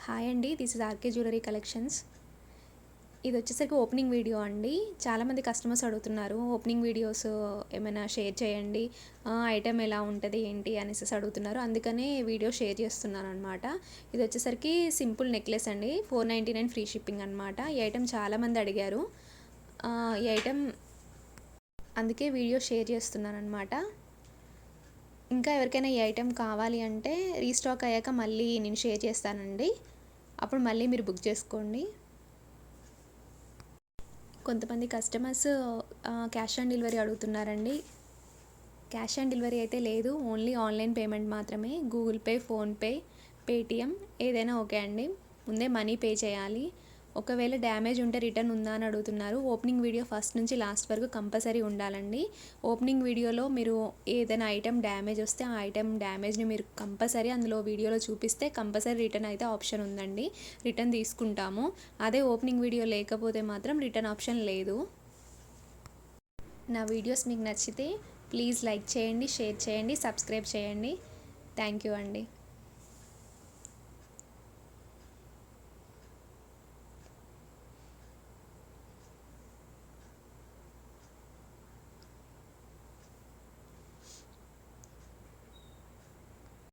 Hi అండి, this is RK jewellery collections. ఇది వచ్చేసరికి ఓపెనింగ్ వీడియో అండి. చాలామంది కస్టమర్స్ అడుగుతున్నారు, ఓపెనింగ్ వీడియోస్ ఏమైనా షేర్ చేయండి, ఐటెం ఎలా ఉంటుంది ఏంటి అనేసి అడుగుతున్నారు. అందుకనే వీడియో షేర్ చేస్తున్నాను అనమాట. ఇది వచ్చేసరికి సింపుల్ నెక్లెస్ అండి, 499 ఫ్రీ షిప్పింగ్ అనమాట. ఈ ఐటెం చాలామంది అడిగారు, ఈ ఐటెం అందుకే వీడియో షేర్ చేస్తున్నాను అనమాట. ఇంకా ఎవరికైనా ఈ ఐటెం కావాలి అంటే రీస్టాక్ అయ్యాక మళ్ళీ నేను షేర్ చేస్తానండి, అప్పుడు మళ్ళీ మీరు బుక్ చేసుకోండి. కొంతమంది కస్టమర్స్ క్యాష్ ఆన్ డెలివరీ అడుగుతున్నారండి. క్యాష్ ఆన్ డెలివరీ అయితే లేదు, ఓన్లీ ఆన్లైన్ పేమెంట్ మాత్రమే. గూగుల్ పే, ఫోన్పే, పేటిఎం ఏదైనా ఓకే అండి. ముందే మనీ పే చేయాలి. ఒకవేళ డ్యామేజ్ ఉంటే రిటర్న్ ఉందా అని అడుగుతున్నారు. ఓపెనింగ్ వీడియో ఫస్ట్ నుంచి లాస్ట్ వరకు కంపల్సరీ ఉండాలండి. ఓపెనింగ్ వీడియోలో మీరు ఏదైనా ఐటెం డ్యామేజ్ వస్తే ఆ ఐటెం డ్యామేజ్ని మీరు కంపల్సరీ అందులో వీడియోలో చూపిస్తే కంపల్సరీ రిటర్న్ అయితే ఆప్షన్ ఉందండి, రిటర్న్ తీసుకుంటాము. అదే ఓపెనింగ్ వీడియో లేకపోతే మాత్రం రిటర్న్ ఆప్షన్ లేదు. నా వీడియోస్ మీకు నచ్చితే ప్లీజ్ లైక్ చేయండి, షేర్ చేయండి, సబ్స్క్రైబ్ చేయండి. థ్యాంక్ యూ అండి.